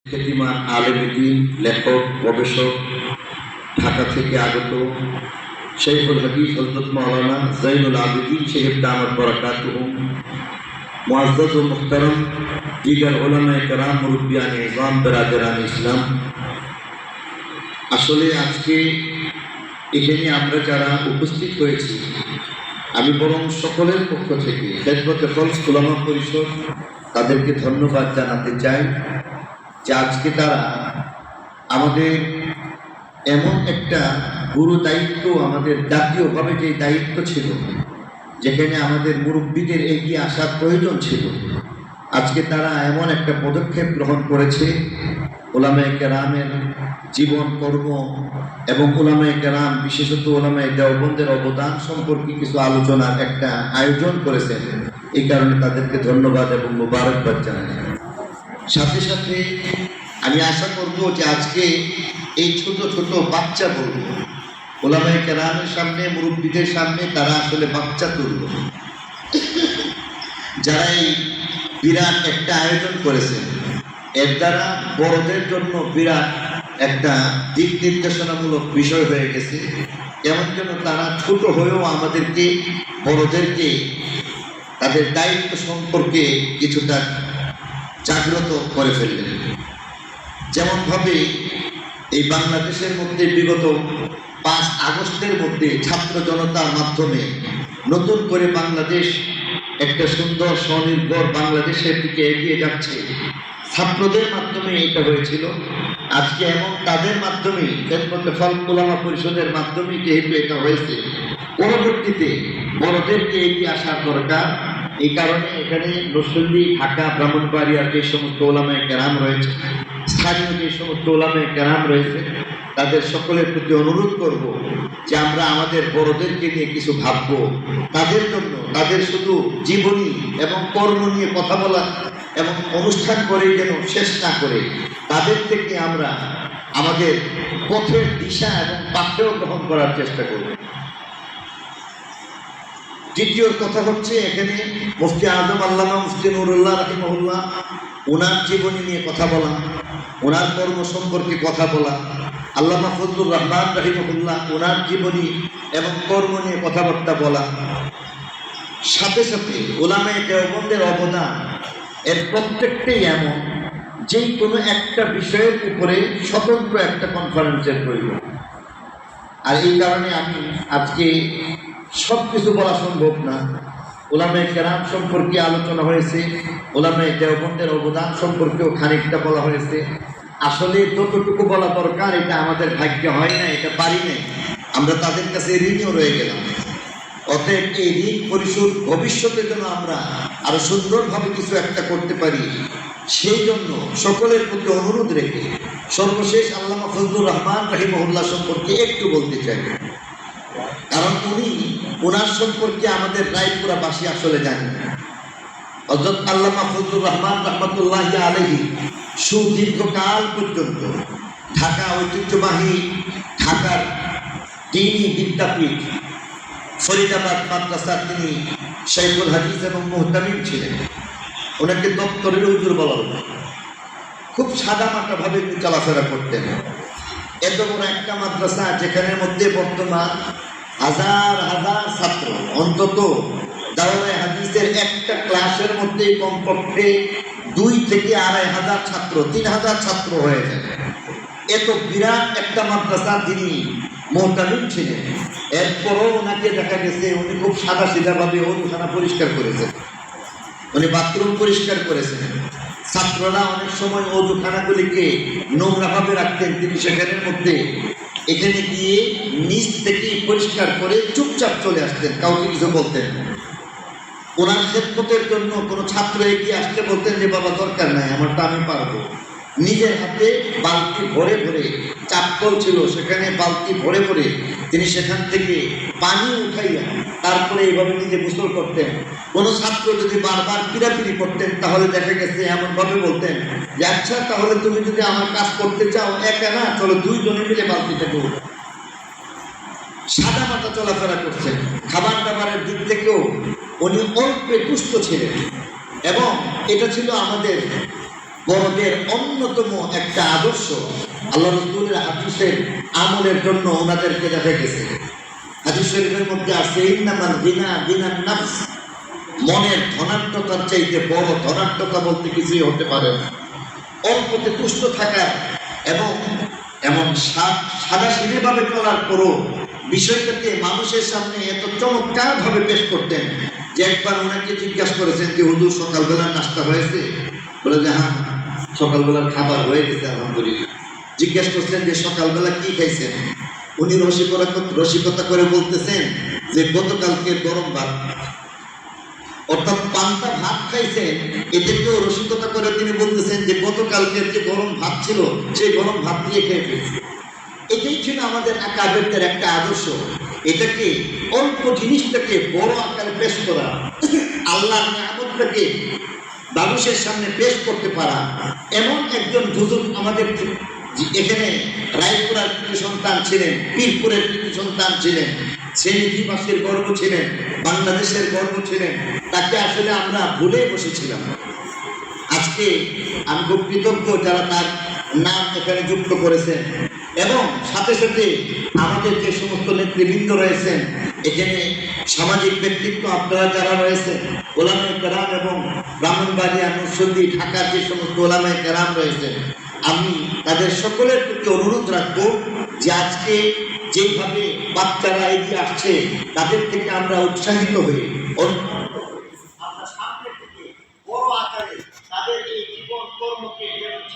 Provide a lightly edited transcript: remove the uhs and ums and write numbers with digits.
খ্যাতিমান আলেম-ই-দ্বীন, লেখক, গবেষক, ঢাকা থেকে আগত শাইখুল হাদিস হযরত মাওলানা যাইনুল আবেদীন সাহেব দামাত বরকাতুহু, মুআজ্জাজ ও মুহতারাম দিগার উলামায়ে কেরাম, মুরব্বিয়ানে ইজম, বেরাদারানে ইসলাম, আসলে আজকে এখানে আমরা যারা উপস্থিত হয়েছি, আমি বরং সকলের পক্ষ থেকে খেদমতে ফলস উলামা পরিষদ তাদেরকে ধন্যবাদ জানাতে চাই যে আজকে তারা আমাদের এমন একটা গুরু দায়িত্ব, আমাদের জাতীয়ভাবে যে দায়িত্ব ছিল, যেখানে আমাদের মুরব্বীদের এগিয়ে আসার প্রয়োজন ছিল, আজকে তারা এমন একটা পদক্ষেপ গ্রহণ করেছে। উলামায়ে কেরামের জীবন কর্ম এবং উলামায়ে কেরাম, বিশেষত উলামায়ে দেওবন্দের অবদান সম্পর্কে কিছু আলোচনার একটা আয়োজন করেছেন। এই কারণে তাদেরকে ধন্যবাদ এবং মোবারকবাদ জানাই। সাথে সাথে আমি আশা করব যে আজকে এই ছোট ছোট বাচ্চা বলব, উলামায়ে কেরামের সামনে, মুরব্বীদের সামনে তারা আসলে বাচ্চা তুলব, যারা এই বিরাট একটা আয়োজন করেছেন, এর দ্বারা বড়দের জন্য বিরাট একটা দিক নির্দেশনামূলক বিষয় হয়ে গেছে। কেমন যেন তারা ছোট হয়েও আমাদেরকে, বড়দেরকে তাদের দায়িত্ব সম্পর্কে কিছুটা জাগ্রত করে ফেললেন। যেমনভাবে এই বাংলাদেশের মধ্যে বিগত 5 আগস্টের মধ্যে ছাত্র জনতার মাধ্যমে নতুন করে বাংলাদেশ একটা সুন্দর স্বনির্ভর বাংলাদেশের দিকে এগিয়ে যাচ্ছে, ছাত্রদের মাধ্যমে এটা হয়েছিল। আজকে এমন তাদের মাধ্যমে, খেদমতে ফলস উলামা পরিষদের মাধ্যমে যেহেতু এটা হয়েছে, পরবর্তীতে বড়দেরকে এগিয়ে আসার দরকার। এই কারণে এখানে নরসিংদী, ঢাকা, ব্রাহ্মণবাড়িয়ার যে সমস্ত উলামায়ে কেরাম রয়েছে, স্থানীয় যে সমস্ত উলামায়ে কেরাম রয়েছে, তাদের সকলের প্রতি অনুরোধ করব যে আমরা আমাদের বড়দেরকে নিয়ে কিছু ভাবব। তাদের জন্য, তাদের শুধু জীবনী এবং কর্ম নিয়ে কথা বলা এবং অনুষ্ঠান করে যেন শেষ না করে, তাদের থেকে আমরা আমাদের পথের দিশা এবং পাথেয় গ্রহণ করার চেষ্টা করব। দ্বিতীয় কথা হচ্ছে, এখানে মুফতি আজম আল্লামা মুফতি নুরুল্লাহ রাহিমাহুল্লাহ, ওনার জীবনী নিয়ে কথা বলা, ওনার কর্ম সম্পর্কে কথা বলা, আল্লামা ফজলুর রহমান রাহিমাহুল্লাহ, ওনার জীবনী এবং কর্ম নিয়ে কথাবার্তা বলা, সাথে সাথে উলামায়ে দেওবন্দের অবদান, এর প্রত্যেকটাই এমন যে কোনো একটা বিষয়ের উপরে স্বতন্ত্র একটা কনফারেন্সের প্রয়োজন। আর এই কারণে আমি আজকে সব কিছু বলা সম্ভব না। উলামায়ে কেরাম সম্পর্কে আলোচনা হয়েছে, উলামায়ে দেওবন্দের অবদান সম্পর্কেও খানিকটা বলা হয়েছে। আসলে যতটুকু বলা দরকার এটা আমাদের ভাগ্যে হয় না, এটা পারি নাই, আমরা তাদের কাছে ঋণীও রয়ে গেলাম। অতএব এই ঋণ পরিশোধ ভবিষ্যতের জন্য আমরা আরো সুন্দরভাবে কিছু একটা করতে পারি, সেই জন্য সকলের প্রতি অনুরোধ রেখে সর্বশেষ আল্লামা ফজলুর রহমান রাহিমাহুল্লাহ সম্পর্কে একটু বলতে চাই। কারণ উনি, ওনার সম্পর্কে আমাদের রায়পুরাবাসী আসলে জানেন। হযরত আল্লামা ফজলুর রহমান রাহমাতুল্লাহি আলাইহি সুদীর্ঘকাল পর্যন্ত ঢাকা ঐতিহ্যবাহী ঢাকার দ্বীনি বিদ্যাপীঠ ফরিদাবাদ মাদ্রাসার তিনি শাইখুল হাদিস এবং মুহতামিম ছিলেন। ওনাকে দপ্তরের হুজুর বলা হতো। খুব সাদামাটা ভাবে চলাফেরা করতেন। এত বড় একটা মাদ্রাসা, যেখানে মধ্যে বর্তমান হাজার হাজার ছাত্র, অন্তত দাওরায়ে হাদিসের একটা ক্লাসের মধ্যে কমপক্ষে 2 থেকে 2,500 ছাত্র, 3,000 ছাত্র হয়ে যায়। এত বিরাট একটা মাদ্রাসা তিনি মুহতামিম ছিলেন। এরপরও ওনাকে দেখা গেছে উনি খুব সাদা সিধাভাবে ওখানা পরিষ্কার করেছেন, উনি বাথরুম পরিষ্কার করেছেন। ছাত্ররা অনেক সময় ওজুখানাগুলিকে নোংরাভাবে রাখতেন, তিনি সেখানের মধ্যে এখানে গিয়ে নিচ থেকে পরিষ্কার করে চুপচাপ চলে আসতেন, কাউকে কিছু বলতেন। ওনার খেদমতের জন্য কোনো ছাত্র এগিয়ে আসতে বলতেন যে বাবা দরকার নাই, আমারটা আমি পারবো। নিজের হাতে বালতি ভরে ভরে, চাপ্পল ছিল সেখানে বালতি ভরে ভরে তিনি সেখান থেকে পানি উঠাইয়া তারপরে এইভাবে নিজে গোসল করতেন। কোনো ছাত্র যদি বারবার পিড়াপিড়ি করতেন, তাহলে দেখা গেছে এমনভাবে বলতেন যে আচ্ছা, তাহলে তুমি যদি আমার কাজ করতে চাও, একা না, চলো 2 জনে মিলে বালতিটাকে উঠো। সাদা মাথা চলাফেরা করছেন। খাবার দাবারের দিক থেকেও উনি অল্পে তুষ্ট ছিলেন, এবং এটা ছিল আমাদের বড়দের অন্যতম একটা আদর্শ আল্লাহ রাসূলের হাদিসের আমলের জন্য ওনাদেরকে দেখা গেছে। হাদিস শরীফের মধ্যে আছে ইন্নামাল গিনা গিনান নাফস, মনের ধনাত্মতার চাইতে বড় ধনাত্মতা বলতে কিছুই হতে পারে না। অল্পতে তুষ্ট থাকার এবং এমন সাদাসিধেভাবে চলার পরও বিষয়টাকে মানুষের সামনে এত চমৎকারভাবে পেশ করতেন যে একবার ওনাকে জিজ্ঞাসা করেছেন যে হুজুর সকালবেলার নাস্তা হয়েছে? বলে যে হ্যাঁ, সকালবেলার খাবার হয়ে গেছে আলহামদুলিল্লাহ। জিজ্ঞাসা করছেন যে সকালবেলা কি খাইছেন? উনি রসিকতা করে বলতেছেন যে গতকালকে গরম ভাত, অর্থাৎ পান্তা ভাত খাইছেন। এদেরকেও রসিকতা করে তিনি বলতেছেন যে গতকালকের যে গরম ভাত ছিল সেই গরম ভাত দিয়ে খেয়ে ফেলছে। এটাই ছিল আমাদের আকাবেরদের একটা আদর্শ। এটাকে অল্প জিনিসটাকে বড় আকারে পেশ করা, আল্লাহর নিয়ামতটাকে মানুষের সামনে পেশ করতে পারা, এমন একজন বুজুর্গ আমাদের এখানে রায়পুরার কৃতি সন্তান ছিলেন, পীরপুরের কৃতি সন্তান ছিলেন, শ্রেণীবাসীর গর্ব ছিলেন, বাংলাদেশের গর্ব ছিলেন। তাকে আসলে আমরা ভুলে বসেছিলাম। আজকে আমি খুব কৃতজ্ঞ যারা তার নাম এখানে যুক্ত করেছেন, এবং সাথে সাথে আমাদের যে সমস্ত নেতৃবৃন্দ রয়েছেন এখানে, সামাজিক ব্যক্তিত্ব আপনারা যারা রয়েছেন, ওলামায়ে কেরাম এবং ব্রাহ্মণবাড়িয়া, নরসিংদী, ঢাকার যে সমস্ত ওলামায়ে কেরাম রয়েছেন, আমি তাদের সকলের প্রতি অনুরোধ রাখবো যে আজকে যেভাবে বাচ্চারা এগিয়ে আসছে তাদের থেকে আমরা উৎসাহিত হয়ে